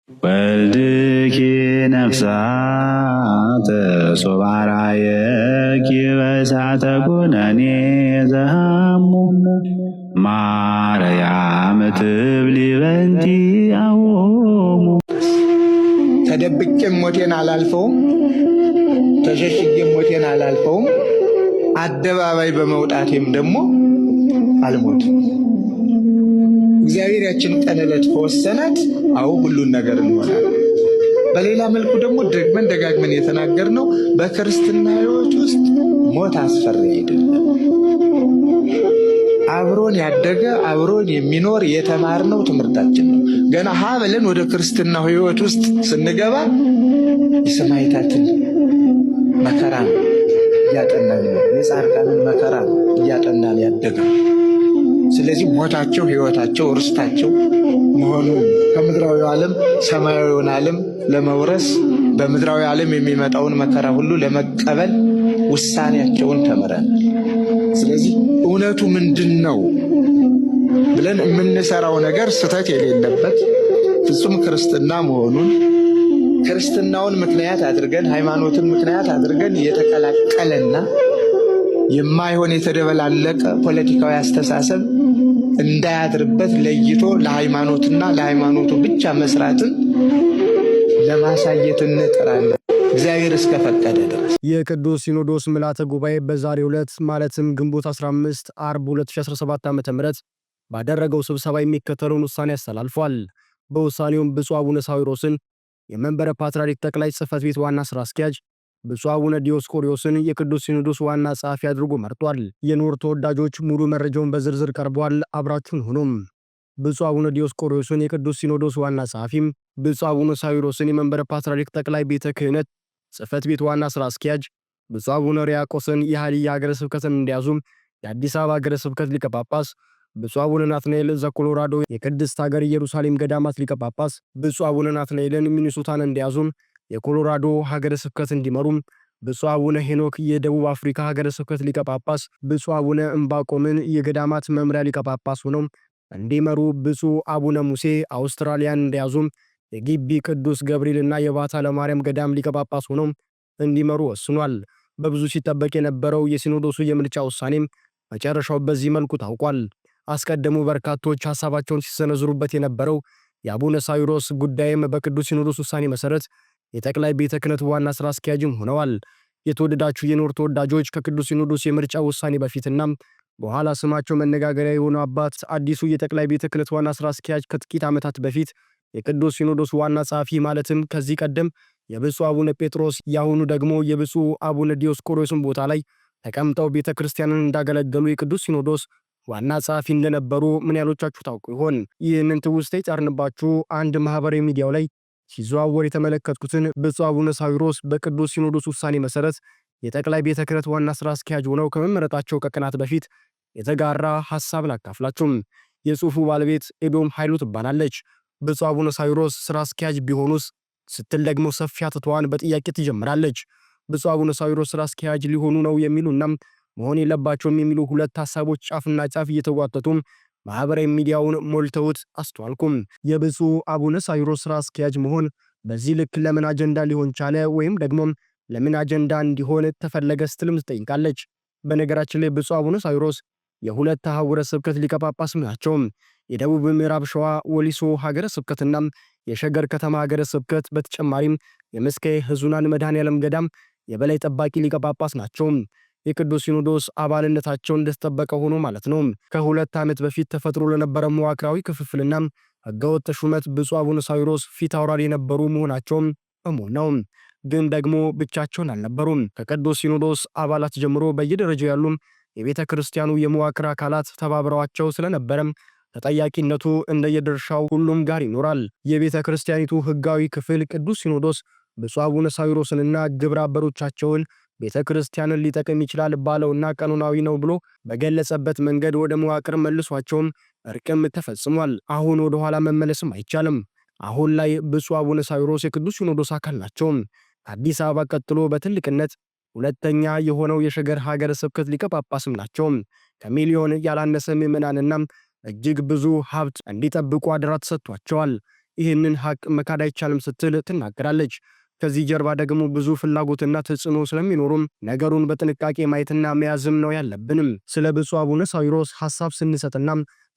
ወልድኪ ነፍሳተ ሶባራየኪ በእሳተ ኩነኔ ዘሃሙ ማርያም ትብሊ በንቲ አዎሙ። ተደብቄም ሞቴን አላልፈውም፣ ተሸሽጌም ሞቴን አላልፈውም። አደባባይ በመውጣቴም ደግሞ አልሞትም። እግዚአብሔር ያችን ቀን ዕለት ከወሰናት አዎ ሁሉን ነገር እንሆናለን። በሌላ መልኩ ደግሞ ደግመን ደጋግመን የተናገርነው በክርስትና ሕይወት ውስጥ ሞት አስፈሪ አይደለም። አብሮን ያደገ አብሮን የሚኖር የተማርነው ትምህርታችን ነው። ገና ሀ ብለን ወደ ክርስትናው ሕይወት ውስጥ ስንገባ የሰማዕታትን መከራ ነው እያጠናን፣ የጻድቃንን መከራ ነው እያጠናን ያደግነው። ስለዚህ ሞታቸው ሕይወታቸው ርስታቸው መሆኑን ከምድራዊ ዓለም ሰማያዊውን ዓለም ለመውረስ በምድራዊ ዓለም የሚመጣውን መከራ ሁሉ ለመቀበል ውሳኔያቸውን ተምረናል። ስለዚህ እውነቱ ምንድን ነው ብለን የምንሰራው ነገር ስህተት የሌለበት ፍጹም ክርስትና መሆኑን ክርስትናውን ምክንያት አድርገን ሃይማኖትን ምክንያት አድርገን የተቀላቀለና የማይሆን የተደበላለቀ ፖለቲካዊ አስተሳሰብ እንዳያድርበት ለይቶ ለሃይማኖትና ለሃይማኖቱ ብቻ መስራትን ለማሳየት እንጥራለን፣ እግዚአብሔር እስከፈቀደ ድረስ። የቅዱስ ሲኖዶስ ምልዓተ ጉባኤ በዛሬው ዕለት ማለትም ግንቦት 15 አርብ 2017 ዓ.ም ባደረገው ስብሰባ የሚከተለውን ውሳኔ አስተላልፏል። በውሳኔውም ብፁዕ አቡነ ሳዊሮስን የመንበረ ፓትርያርክ ጠቅላይ ጽሕፈት ቤት ዋና ሥራ አስኪያጅ፣ ብፁዕ አቡነ ዲዮስቆሮስን የቅዱስ ሲኖዶስ ዋና ጸሐፊ አድርጎ መርጧል። የኖር ተወዳጆች ሙሉ መረጃውን በዝርዝር ቀርቧል። አብራችሁን ሁኑም። ብፁዕ አቡነ ዲዮስቆሮስን የቅዱስ ሲኖዶስ ዋና ጸሐፊም፣ ብፁዕ አቡነ ሳዊሮስን የመንበረ ፓትርያርክ ጠቅላይ ቤተ ክህነት ጽሕፈት ቤት ዋና ሥራ አስኪያጅ፣ ብፁዕ አቡነ ሪያቆስን የሃዲያ ሀገረ ስብከትን እንዲያዙም የአዲስ አበባ ሀገረ ስብከት ሊቀ ጳጳስ፣ ብፁዕ አቡነ ናትናኤል ዘኮሎራዶ የቅድስት ሀገር ኢየሩሳሌም ገዳማት ሊቀ ጳጳስ፣ ብፁዕ አቡነ ናትናኤልን ሚኒሶታን እንዲያዙም የኮሎራዶ ሀገረ ስብከት እንዲመሩም፣ ብፁዕ አቡነ ሄኖክ የደቡብ አፍሪካ ሀገረ ስብከት ሊቀ ጳጳስ፣ ብፁዕ አቡነ እምባቆምን የገዳማት መምሪያ ሊቀ ጳጳስ ሆነው እንዲመሩ፣ ብፁዕ አቡነ ሙሴ አውስትራሊያን እንዲያዙም የጊቢ ቅዱስ ገብርኤልና የባታ ለማርያም ገዳም ሊቀ ጳጳስ ሆነው እንዲመሩ ወስኗል። በብዙ ሲጠበቅ የነበረው የሲኖዶሱ የምልጫ ውሳኔም መጨረሻው በዚህ መልኩ ታውቋል። አስቀድሞ በርካቶች ሐሳባቸውን ሲሰነዝሩበት የነበረው የአቡነ ሳዊሮስ ጉዳይም በቅዱስ ሲኖዶስ ውሳኔ መሰረት የጠቅላይ ቤተ ክህነት ዋና ሥራ አስኪያጅም ሆነዋል። የተወደዳችሁ የኖር ተወዳጆች ከቅዱስ ሲኖዶስ የምርጫ ውሳኔ በፊትና በኋላ ስማቸው መነጋገሪያ የሆነው አባት አዲሱ የጠቅላይ ቤተ ክህነት ዋና ሥራ አስኪያጅ ከጥቂት ዓመታት በፊት የቅዱስ ሲኖዶስ ዋና ጸሐፊ ማለትም ከዚህ ቀደም የብፁዕ አቡነ ጴጥሮስ ያሁኑ ደግሞ የብፁዕ አቡነ ዲዮስቆሮስን ቦታ ላይ ተቀምጠው ቤተ ክርስቲያንን እንዳገለገሉ የቅዱስ ሲኖዶስ ዋና ጸሐፊ እንደነበሩ ምን ያሎቻችሁ ታውቁ ይሆን? ይህንን ትውስታ የጫርንባችሁ አንድ ማህበራዊ ሚዲያው ላይ ሲዘዋወር የተመለከትኩትን ብፁዕ አቡነ ሳዊሮስ በቅዱስ ሲኖዶስ ውሳኔ መሰረት የጠቅላይ ቤተ ክህነት ዋና ሥራ አስኪያጅ ሆነው ከመመረጣቸው ከቀናት በፊት የተጋራ ሐሳብ ላካፍላችሁም። የጽሑፉ ባለቤት ኤዶም ኃይሉ ትባላለች። ብፁዕ አቡነ ሳዊሮስ ሥራ አስኪያጅ ቢሆኑስ ስትል ደግሞ ሰፊ አትተዋን በጥያቄ ትጀምራለች። ብፁዕ አቡነ ሳዊሮስ ሥራ አስኪያጅ ሊሆኑ ነው የሚሉና መሆን የለባቸውም የሚሉ ሁለት ሐሳቦች ጫፍና ጫፍ እየተጓተቱም ማህበራዊ ሚዲያውን ሞልተውት አስተዋልኩም። የብፁዕ አቡነ ሳዊሮስ ሥራ አስኪያጅ መሆን በዚህ ልክ ለምን አጀንዳ ሊሆን ቻለ ወይም ደግሞ ለምን አጀንዳ እንዲሆን ተፈለገ ስትልም ትጠይቃለች። በነገራችን ላይ ብፁዕ አቡነ ሳዊሮስ የሁለት አህጉረ ስብከት ሊቀ ጳጳስ ናቸው። የደቡብ ምዕራብ ሸዋ ወሊሶ ሀገረ ስብከትና የሸገር ከተማ ሀገረ ስብከት በተጨማሪም የመስቀየ ሕዙናን መድኃኔዓለም ገዳም የበላይ ጠባቂ ሊቀ ጳጳስ ናቸው። የቅዱስ ሲኖዶስ አባልነታቸው እንደተጠበቀ ሆኖ ማለት ነው። ከሁለት ዓመት በፊት ተፈጥሮ ለነበረ መዋቅራዊ ክፍፍልና ህገወጥ ሹመት ብፁዕ አቡነ ሳዊሮስ ፊት አውራሪ የነበሩ መሆናቸውም እሙን ነው። ግን ደግሞ ብቻቸውን አልነበሩም። ከቅዱስ ሲኖዶስ አባላት ጀምሮ በየደረጃው ያሉ የቤተ ክርስቲያኑ የመዋቅር አካላት ተባብረዋቸው ስለነበረም ተጠያቂነቱ እንደየድርሻው ሁሉም ጋር ይኖራል። የቤተ ክርስቲያኒቱ ህጋዊ ክፍል ቅዱስ ሲኖዶስ ብፁዕ አቡነ ሳዊሮስንና ግብረ አበሮቻቸውን ቤተ ክርስቲያንን ሊጠቅም ይችላል ባለውና ቀኖናዊ ነው ብሎ በገለጸበት መንገድ ወደ መዋቅር መልሷቸውም እርቅም ተፈጽሟል። አሁን ወደ ኋላ መመለስም አይቻልም። አሁን ላይ ብፁዕ አቡነ ሳዊሮስ የቅዱስ ሲኖዶስ አካል ናቸው። ከአዲስ አበባ ቀጥሎ በትልቅነት ሁለተኛ የሆነው የሸገር ሀገረ ስብከት ሊቀ ጳጳስም ናቸው። ከሚሊዮን ያላነሰ ምዕመናንና እጅግ ብዙ ሀብት እንዲጠብቁ አደራ ተሰጥቷቸዋል። ይህንን ሀቅ መካድ አይቻልም ስትል ትናገራለች። ከዚህ ጀርባ ደግሞ ብዙ ፍላጎትና ተጽዕኖ ስለሚኖሩም ነገሩን በጥንቃቄ ማየትና መያዝም ነው ያለብንም። ስለ ብፁዕ አቡነ ሳዊሮስ ሐሳብ ስንሰጥና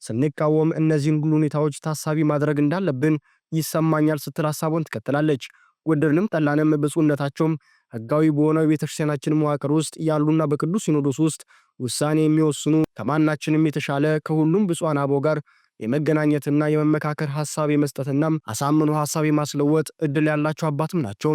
ስንቃወም እነዚህን ሁሉ ሁኔታዎች ታሳቢ ማድረግ እንዳለብን ይሰማኛል ስትል ሐሳቡን ትቀጥላለች። ወደድንም ጠላንም ብፁዕነታቸውም ሕጋዊ በሆነው የቤተክርስቲያናችን መዋቅር ውስጥ ያሉና በቅዱስ ሲኖዶስ ውስጥ ውሳኔ የሚወስኑ ከማናችንም የተሻለ ከሁሉም ብፁዓን አበው ጋር የመገናኘትና የመመካከር ሐሳብ የመስጠትና አሳምኖ ሐሳብ የማስለወጥ እድል ያላቸው አባትም ናቸው።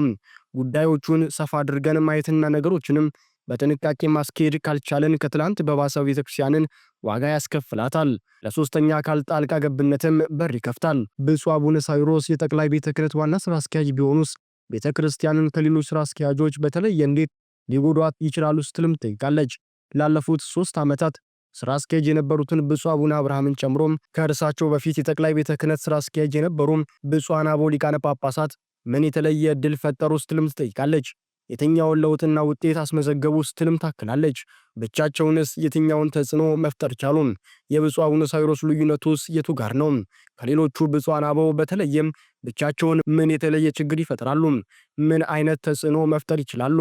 ጉዳዮቹን ሰፋ አድርገን ማየትና ነገሮችንም በጥንቃቄ ማስኬድ ካልቻለን ከትላንት በባሰው ቤተክርስቲያንን ዋጋ ያስከፍላታል። ለሶስተኛ አካል ጣልቃ ገብነትም በር ይከፍታል። ብፁዕ አቡነ ሳዊሮስ የጠቅላይ ቤተ ክህነት ዋና ስራ አስኪያጅ ቢሆኑስ ቤተክርስቲያንን ከሌሎች ስራ አስኪያጆች በተለየ እንዴት ሊጎዷት ይችላሉ ስትልም ጠይቃለች። ላለፉት 3 ዓመታት ስራ አስኪያጅ የነበሩትን ብፁዕ አቡነ አብርሃምን ጨምሮም ከእርሳቸው በፊት የጠቅላይ ቤተ ክህነት ስራ አስኪያጅ የነበሩም ብፁዓን አበው ሊቃነ ጳጳሳት ምን የተለየ እድል ፈጠሩ ስትልም ትጠይቃለች። የትኛውን ለውጥና ውጤት አስመዘገቡ ስትልም ታክላለች። ብቻቸውንስ የትኛውን ተጽዕኖ መፍጠር ቻሉም? የብፁዕ አቡነ ሳዊሮስ ልዩነቱስ የቱ ጋር ነው? ከሌሎቹ ብፁዓን አበው በተለየም ብቻቸውን ምን የተለየ ችግር ይፈጥራሉ? ምን አይነት ተጽዕኖ መፍጠር ይችላሉ?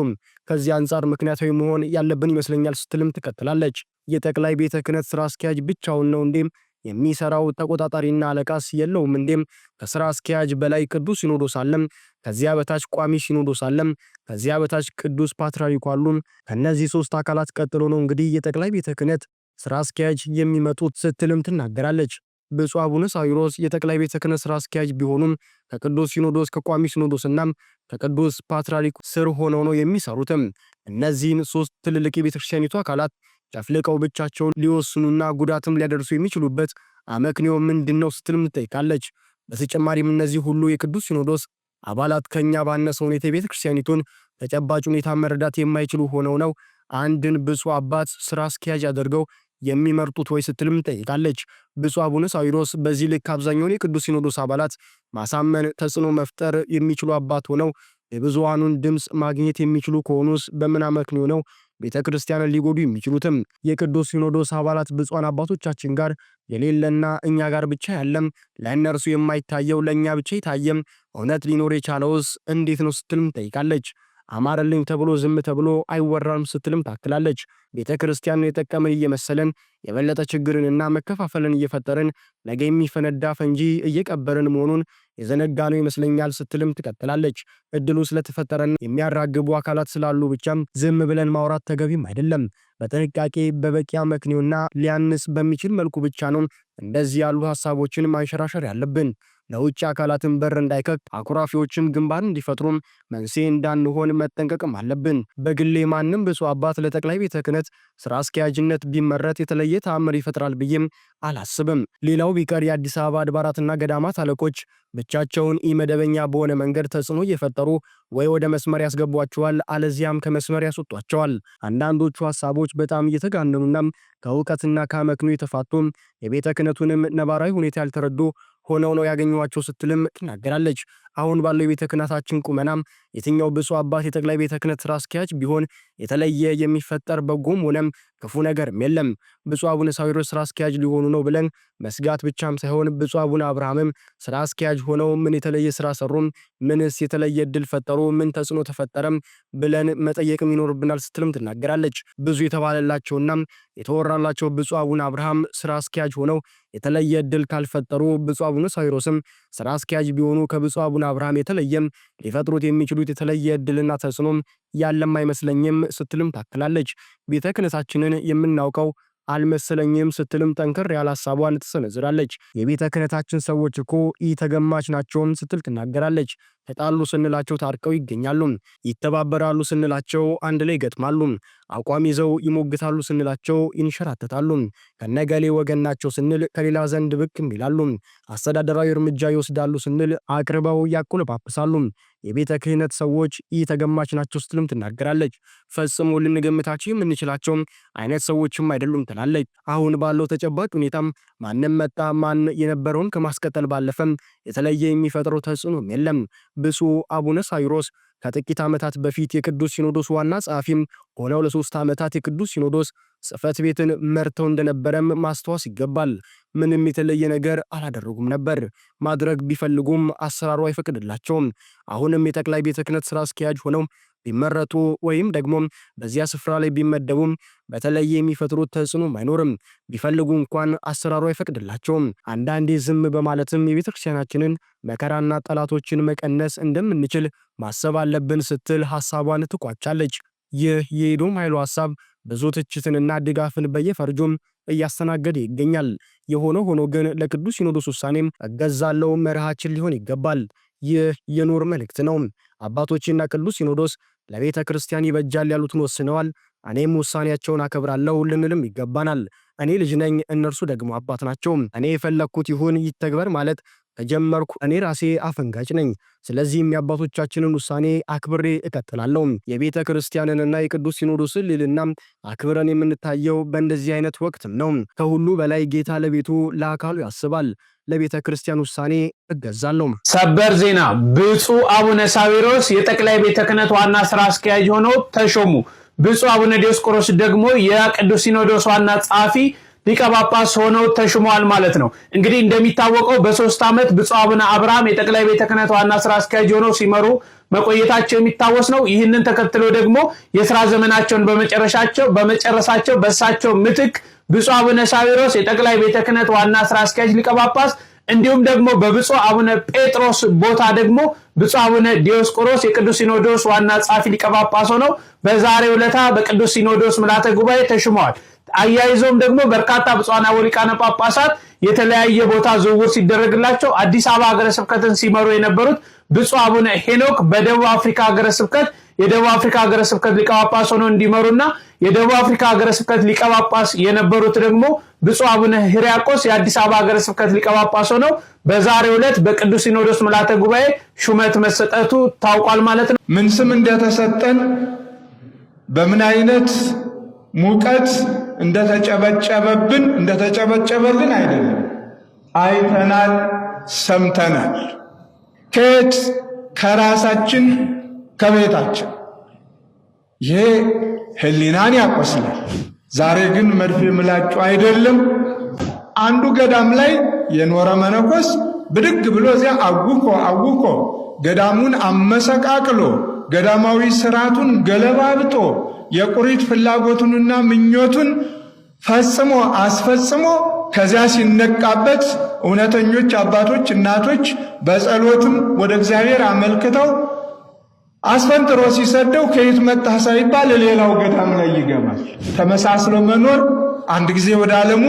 ከዚህ አንጻር ምክንያታዊ መሆን ያለብን ይመስለኛል ስትልም ትቀጥላለች። የጠቅላይ ቤተ ክህነት ስራ አስኪያጅ ብቻውን ነው እንዴም የሚሰራው? ተቆጣጣሪና አለቃስ የለውም እንዴም? ከስራ አስኪያጅ በላይ ቅዱስ ሲኖዶስ አለም። ከዚያ በታች ቋሚ ሲኖዶስ አለም። ከዚያ በታች ቅዱስ ፓትርያርኩ አሉ። ከነዚህ 3 አካላት ቀጥሎ ነው እንግዲህ የጠቅላይ ቤተ ክህነት ስራ አስኪያጅ የሚመጡት ስትልም ትናገራለች። ብፁዕ አቡነ ሳዊሮስ የጠቅላይ ቤተ ክህነት ስራ አስኪያጅ ቢሆኑም ከቅዱስ ሲኖዶስ ከቋሚ ሲኖዶስና ከቅዱስ ፓትርያርኩ ስር ሆነው ነው የሚሰሩትም። እነዚህን 3 ትልልቅ የቤተክርስቲያኒቱ አካላት ጨፍልቀው ብቻቸውን ሊወስኑና ጉዳትም ሊያደርሱ የሚችሉበት አመክንዮ ምንድነው ስትልም ትጠይቃለች። በተጨማሪም እነዚህ ሁሉ የቅዱስ ሲኖዶስ አባላት ከኛ ባነሰ ሁኔታ የቤተክርስቲያኒቱን ተጨባጭ ሁኔታ መረዳት የማይችሉ ሆነው ነው አንድን ብፁዕ አባት ስራ አስኪያጅ አድርገው የሚመርጡት ወይ ስትልም ጠይቃለች። ብፁዕ አቡነ ሳዊሮስ በዚህ ልክ አብዛኛውን የቅዱስ ሲኖዶስ አባላት ማሳመን፣ ተጽዕኖ መፍጠር የሚችሉ አባት ሆነው የብዙሃኑን ድምፅ ማግኘት የሚችሉ ከሆኑስ በምን አመክንዮ ነው ቤተክርስቲያንን ሊጎዱ የሚችሉትም? የቅዱስ ሲኖዶስ አባላት ብፁዓን አባቶቻችን ጋር የሌለና እኛ ጋር ብቻ ያለም ለእነርሱ የማይታየው ለእኛ ብቻ የታየም እውነት ሊኖር የቻለውስ እንዴት ነው ስትልም ጠይቃለች። አማረልኝ ተብሎ ዝም ተብሎ አይወራም ስትልም ታክላለች። ቤተ ክርስቲያንን የጠቀምን እየመሰለን የበለጠ ችግርንና መከፋፈልን እየፈጠርን ነገ የሚፈነዳ ፈንጂ እየቀበርን መሆኑን የዘነጋነው ይመስለኛል ስትልም ትቀጥላለች። እድሉ ስለተፈጠረን የሚያራግቡ አካላት ስላሉ ብቻም ዝም ብለን ማውራት ተገቢም አይደለም። በጥንቃቄ በበቂ አመክንዮና ሊያንስ በሚችል መልኩ ብቻ ነው እንደዚህ ያሉ ሐሳቦችን ማንሸራሸር ያለብን። ለውጭ አካላትን በር እንዳይከክ አኩራፊዎችም ግንባር እንዲፈጥሩም መንስኤ እንዳንሆን መጠንቀቅም አለብን። በግሌ ማንም ብፁዕ አባት ለጠቅላይ ቤተ ክህነት ስራ አስኪያጅነት ቢመረጥ የተለየ ተአምር ይፈጥራል ብዬም አላስብም። ሌላው ቢቀር የአዲስ አበባ አድባራትና ገዳማት አለቆች ብቻቸውን ኢመደበኛ በሆነ መንገድ ተጽዕኖ እየፈጠሩ ወይ ወደ መስመር ያስገቧቸዋል፣ አለዚያም ከመስመር ያስወጧቸዋል። አንዳንዶቹ ሐሳቦች በጣም እየተጋነኑና ከእውቀትና ከአመክንዮ የተፋቱም የቤተ ክህነቱንም ነባራዊ ሁኔታ ያልተረዱ ሆነው ነው ያገኟቸው ስትልም ትናገራለች። አሁን ባለው የቤተ ክህነታችን ቁመናም የትኛው ብፁዕ አባት የጠቅላይ ቤተ ክህነት ስራ አስኪያጅ ቢሆን የተለየ የሚፈጠር በጎም ሆነም ክፉ ነገርም የለም። ብፁዕ አቡነ ሳዊሮስ ስራ አስኪያጅ ሊሆኑ ነው ብለን መስጋት ብቻም ሳይሆን ብፁዕ አቡነ አብርሃምም ስራ አስኪያጅ ሆነው ምን የተለየ ስራ ሰሩም፣ ምንስ የተለየ እድል ፈጠሩ፣ ምን ተጽዕኖ ተፈጠረም ብለን መጠየቅም ይኖርብናል ስትልም ትናገራለች። ብዙ የተባለላቸውና የተወራላቸው ብፁዕ አቡነ አብርሃም ስራ አስኪያጅ ሆነው የተለየ እድል ካልፈጠሩ ብፁዕ አቡነ ሳዊሮስም ስራ አስኪያጅ ቢሆኑ ከብፁዕ አቡነ አብርሃም የተለየም ሊፈጥሩት የሚችሉት የተለየ እድልና ተጽዕኖም ያለም አይመስለኝም ስትልም ታክላለች። ቤተ ክህነታችንን የምናውቀው አልመሰለኝም ስትልም ጠንከር ያለ ሐሳቧን ትሰነዝራለች። የቤተ ክህነታችን ሰዎች እኮ ተገማች ናቸውም ስትል ትናገራለች። ተጣሉ ስንላቸው ታርቀው ይገኛሉ። ይተባበራሉ ስንላቸው አንድ ላይ ይገጥማሉ። አቋም ይዘው ይሞግታሉ ስንላቸው ይንሸራተታሉ። ከነገሌ ወገን ናቸው ስንል ከሌላ ዘንድ ብቅ ይላሉ። አስተዳደራዊ እርምጃ ይወስዳሉ ስንል አቅርበው ያቆለጳጵሳሉ። የቤተ ክህነት ሰዎች ተገማች ናቸው ስትልም ትናገራለች። ፈጽሞ ልንገምታቸው የምንችላቸው አይነት ሰዎችም አይደሉም ትላለች። አሁን ባለው ተጨባጭ ሁኔታም ማንም መጣ ማን የነበረውን ከማስቀጠል ባለፈም የተለየ የሚፈጥረው ተጽዕኖም የለም። ብፁዕ አቡነ ሳዊሮስ ከጥቂት ዓመታት በፊት የቅዱስ ሲኖዶስ ዋና ጸሐፊም ሆነው ለ3 ዓመታት የቅዱስ ሲኖዶስ ጽሕፈት ቤትን መርተው እንደነበረም ማስተዋስ ይገባል። ምንም የተለየ ነገር አላደረጉም ነበር። ማድረግ ቢፈልጉም አሰራሩ አይፈቅድላቸውም። አሁንም የጠቅላይ ቤተ ክህነት ስራ አስኪያጅ ሆነው ቢመረጡ ወይም ደግሞ በዚያ ስፍራ ላይ ቢመደቡም በተለየ የሚፈጥሩት ተጽዕኖ አይኖርም። ቢፈልጉ እንኳን አሰራሩ አይፈቅድላቸውም። አንዳንዴ ዝም በማለትም የቤተክርስቲያናችንን መከራና ጠላቶችን መቀነስ እንደምንችል ማሰብ አለብን ስትል ሐሳቧን ትቋጫለች። ይህ የኤዶም ኃይሉ ሐሳብ ብዙ ትችትንና ድጋፍን በየፈርጁም እያስተናገደ ይገኛል። የሆነ ሆኖ ግን ለቅዱስ ሲኖዶስ ውሳኔም እገዛለሁ መርሃችን ሊሆን ይገባል። ይህ የኖር መልእክት ነው። አባቶችና ቅዱስ ሲኖዶስ ለቤተ ክርስቲያን ይበጃል ያሉትን ወስነዋል። እኔም ውሳኔያቸውን አከብራለሁ ልንልም ይገባናል። እኔ ልጅ ነኝ፣ እነርሱ ደግሞ አባት ናቸው። እኔ የፈለግኩት ይሁን ይተግበር ማለት ከጀመርኩ እኔ ራሴ አፈንጋጭ ነኝ። ስለዚህም የአባቶቻችንን ውሳኔ አክብሬ እቀጥላለሁ። የቤተ ክርስቲያንንና የቅዱስ ሲኖዶስን ልዕልና አክብረን የምንታየው በእንደዚህ አይነት ወቅትም ነው። ከሁሉ በላይ ጌታ ለቤቱ ለአካሉ ያስባል። ለቤተ ክርስቲያን ውሳኔ እገዛለሁ። ሰበር ዜና! ብፁዕ አቡነ ሳዊሮስ የጠቅላይ ቤተ ክህነት ዋና ስራ አስኪያጅ ሆነው ተሾሙ። ብፁዕ አቡነ ዲዮስቆሮስ ደግሞ የቅዱስ ሲኖዶስ ዋና ጸሐፊ ሊቀ ጳጳስ ሆነው ተሾመዋል ማለት ነው። እንግዲህ እንደሚታወቀው በ3 ዓመት ብፁዕ አቡነ አብርሃም የጠቅላይ ቤተ ክህነት ዋና ስራ አስኪያጅ ሆነው ሲመሩ መቆየታቸው የሚታወስ ነው። ይህንን ተከትሎ ደግሞ የሥራ ዘመናቸውን በመጨረሳቸው በእሳቸው ምትክ ብፁዕ አቡነ ሳዊሮስ የጠቅላይ ቤተ ክህነት ዋና ስራ አስኪያጅ ሊቀ ጳጳስ እንዲሁም ደግሞ በብፁዕ አቡነ ጴጥሮስ ቦታ ደግሞ ብፁዕ አቡነ ዲዮስቆሮስ የቅዱስ ሲኖዶስ ዋና ጸሐፊ ሊቀ ጳጳስ ሆነው በዛሬው ዕለት በቅዱስ ሲኖዶስ ምልዓተ ጉባኤ ተሾመዋል። አያይዞም ደግሞ በርካታ ብፁዓን አበው ሊቃነ ጳጳሳት የተለያየ ቦታ ዝውውር ሲደረግላቸው አዲስ አበባ ሀገረ ስብከትን ሲመሩ የነበሩት ብፁዕ አቡነ ሄኖክ በደቡብ አፍሪካ ሀገረ ስብከት የደቡብ አፍሪካ ሀገረ ስብከት ሊቀ ጳጳስ ሆነው እንዲመሩና የደቡብ አፍሪካ ሀገረ ስብከት ሊቀ ጳጳስ የነበሩት ደግሞ ብፁዕ አቡነ ሕርያቆስ የአዲስ አበባ ሀገረ ስብከት ሊቀ ጳጳስ ሆነው በዛሬው ዕለት በቅዱስ ሲኖዶስ ምልዓተ ጉባኤ ሹመት መሰጠቱ ታውቋል ማለት ነው። ምን ስም እንደተሰጠን በምን አይነት ሙቀት እንደተጨበጨበልን አይደለም፣ አይተናል፣ ሰምተናል። ከየት? ከራሳችን ከቤታችን። ይሄ ሕሊናን ያቆስላል። ዛሬ ግን መድፌ ምላጩ አይደለም። አንዱ ገዳም ላይ የኖረ መነኮስ ብድግ ብሎ እዚያ አውኮ ገዳሙን አመሰቃቅሎ ገዳማዊ ስርዓቱን ገለባብጦ የቁሪት ፍላጎቱንና ምኞቱን ፈጽሞ አስፈጽሞ ከዚያ ሲነቃበት እውነተኞች አባቶች እናቶች በጸሎትም ወደ እግዚአብሔር አመልክተው አስፈንጥሮ ሲሰደው ከየት መጣህ ሳይባል ሌላው ገዳም ላይ ይገባል። ተመሳስሎ መኖር አንድ ጊዜ ወደ ዓለሙ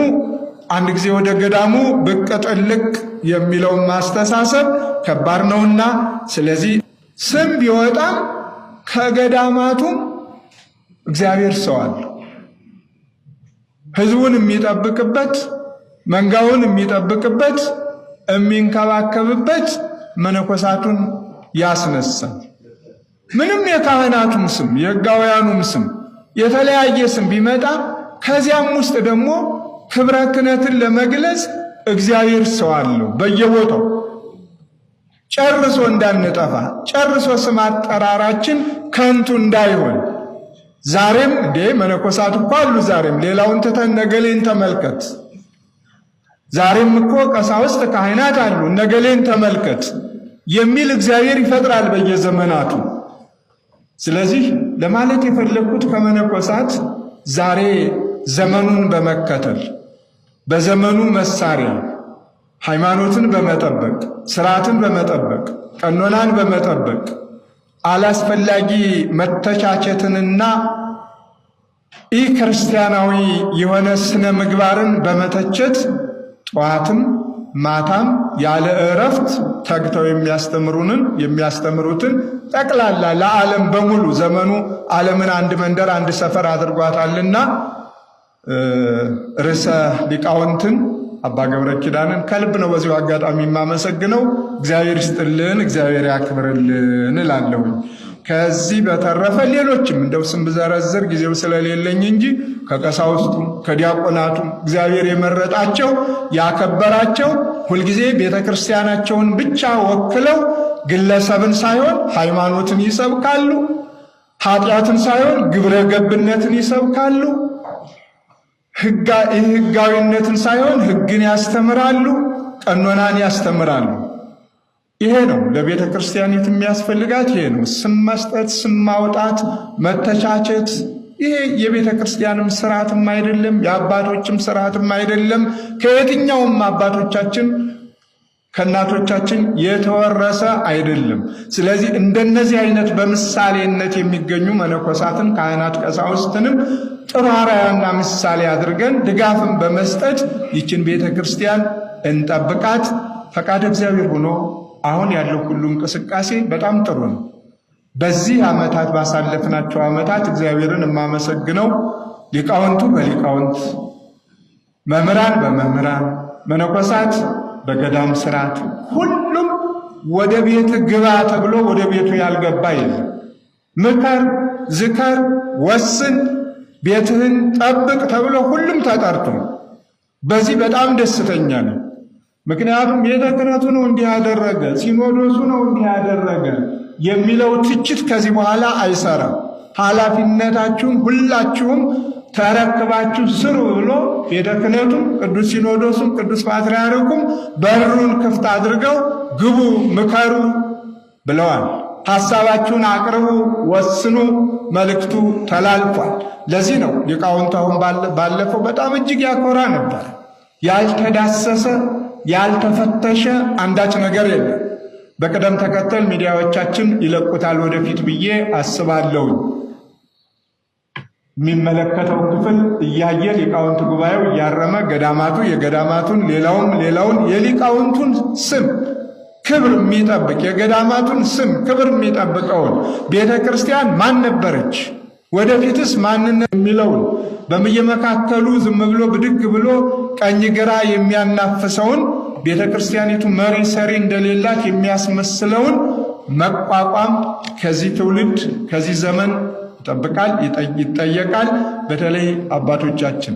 አንድ ጊዜ ወደ ገዳሙ ብቅ ጥልቅ የሚለው ማስተሳሰብ ከባድ ነውና፣ ስለዚህ ስም ቢወጣም ከገዳማቱ እግዚአብሔር ሰው አለ። ሕዝቡን የሚጠብቅበት መንጋውን የሚጠብቅበት የሚንከባከብበት መነኮሳቱን ያስነሳል። ምንም የካህናቱም ስም የሕጋውያኑም ስም የተለያየ ስም ቢመጣ ከዚያም ውስጥ ደግሞ ክብረ ክህነትን ለመግለጽ እግዚአብሔር ሰው አለው በየቦታው። ጨርሶ እንዳንጠፋ ጨርሶ ስም አጠራራችን ከንቱ እንዳይሆን ዛሬም መነኮሳት እኮ አሉ። ዛሬም ሌላውን ትተን ነገሌን ተመልከት። ዛሬም እኮ ቀሳውስት ካህናት አሉ፣ ነገሌን ተመልከት የሚል እግዚአብሔር ይፈጥራል በየዘመናቱ። ስለዚህ ለማለት የፈለኩት ከመነኮሳት ዛሬ ዘመኑን በመከተል በዘመኑ መሳሪያ ሃይማኖትን በመጠበቅ ስርዓትን በመጠበቅ ቀኖናን በመጠበቅ አላስፈላጊ መተቻቸትንና ክርስቲያናዊ የሆነ ስነ ምግባርን በመተቸት ጠዋትም ማታም ያለ እረፍት ተግተው የሚያስተምሩትን ጠቅላላ ለዓለም በሙሉ ዘመኑ ዓለምን አንድ መንደር አንድ ሰፈር አድርጓታልና ርዕሰ ሊቃውንትን አባ ገብረ ኪዳንን ከልብ ነው በዚሁ አጋጣሚ የማመሰግነው። እግዚአብሔር ይስጥልን፣ እግዚአብሔር ያክብርልን እላለሁ። ከዚህ በተረፈ ሌሎችም እንደው ስም ብዘረዝር ጊዜው ስለሌለኝ እንጂ ከቀሳውስቱም ከዲያቆናቱም እግዚአብሔር የመረጣቸው ያከበራቸው ሁልጊዜ ቤተክርስቲያናቸውን ብቻ ወክለው ግለሰብን ሳይሆን ሃይማኖትን ይሰብካሉ። ኃጢአትን ሳይሆን ግብረ ገብነትን ይሰብካሉ። ህጋዊነትን ሳይሆን ህግን ያስተምራሉ፣ ቀኖናን ያስተምራሉ። ይሄ ነው ለቤተ ክርስቲያኒት የሚያስፈልጋት። ይሄ ነው ስም መስጠት፣ ስም ማውጣት፣ መተቻቸት። ይሄ የቤተ ክርስቲያንም ስርዓትም አይደለም፣ የአባቶችም ስርዓትም አይደለም። ከየትኛውም አባቶቻችን ከእናቶቻችን የተወረሰ አይደለም። ስለዚህ እንደነዚህ አይነት በምሳሌነት የሚገኙ መነኮሳትን፣ ካህናት፣ ቀሳውስትንም ጥሩ አርአያና ምሳሌ አድርገን ድጋፍን በመስጠት ይችን ቤተ ክርስቲያን እንጠብቃት። ፈቃደ እግዚአብሔር ሆኖ አሁን ያለው ሁሉ እንቅስቃሴ በጣም ጥሩ ነው። በዚህ ዓመታት ባሳለፍናቸው ዓመታት እግዚአብሔርን የማመሰግነው ሊቃውንቱ በሊቃውንት፣ መምህራን በመምህራን፣ መነኮሳት በገዳም ስርዓት ሁሉም ወደ ቤት ግባ ተብሎ ወደ ቤቱ ያልገባ የለም። ምከር፣ ዝከር፣ ወስን፣ ቤትህን ጠብቅ ተብሎ ሁሉም ተጠርቶ በዚህ በጣም ደስተኛ ነው። ምክንያቱም ቤተ ክህነቱ ነው እንዲህ ያደረገ፣ ሲኖዶሱ ነው እንዲህ ያደረገ የሚለው ትችት ከዚህ በኋላ አይሰራም። ኃላፊነታችሁን ሁላችሁም ተረክባችሁ ስሩ ብሎ ቤተ ክህነቱም ቅዱስ ሲኖዶሱም ቅዱስ ፓትርያርኩም በሩን ክፍት አድርገው ግቡ፣ ምከሩ ብለዋል። ሐሳባችሁን አቅርቡ፣ ወስኑ፣ መልእክቱ ተላልፏል። ለዚህ ነው ሊቃውንቱ አሁን ባለፈው በጣም እጅግ ያኮራ ነበር። ያልተዳሰሰ ያልተፈተሸ አንዳች ነገር የለም። በቅደም ተከተል ሚዲያዎቻችን ይለቁታል ወደፊት ብዬ አስባለሁ። የሚመለከተው ክፍል እያየ ሊቃውንት ጉባኤው እያረመ ገዳማቱ የገዳማቱን ሌላውን የሊቃውንቱን ስም ክብር የሚጠብቅ የገዳማቱን ስም ክብር የሚጠብቀውን ቤተ ክርስቲያን ማን ነበረች፣ ወደፊትስ ማንነት የሚለውን በየመካከሉ ዝም ብሎ ብድግ ብሎ ቀኝ ግራ የሚያናፍሰውን ቤተ ክርስቲያኒቱ መሪ ሰሪ እንደሌላት የሚያስመስለውን መቋቋም ከዚህ ትውልድ ከዚህ ዘመን ይጠብቃል፣ ይጠየቃል። በተለይ አባቶቻችን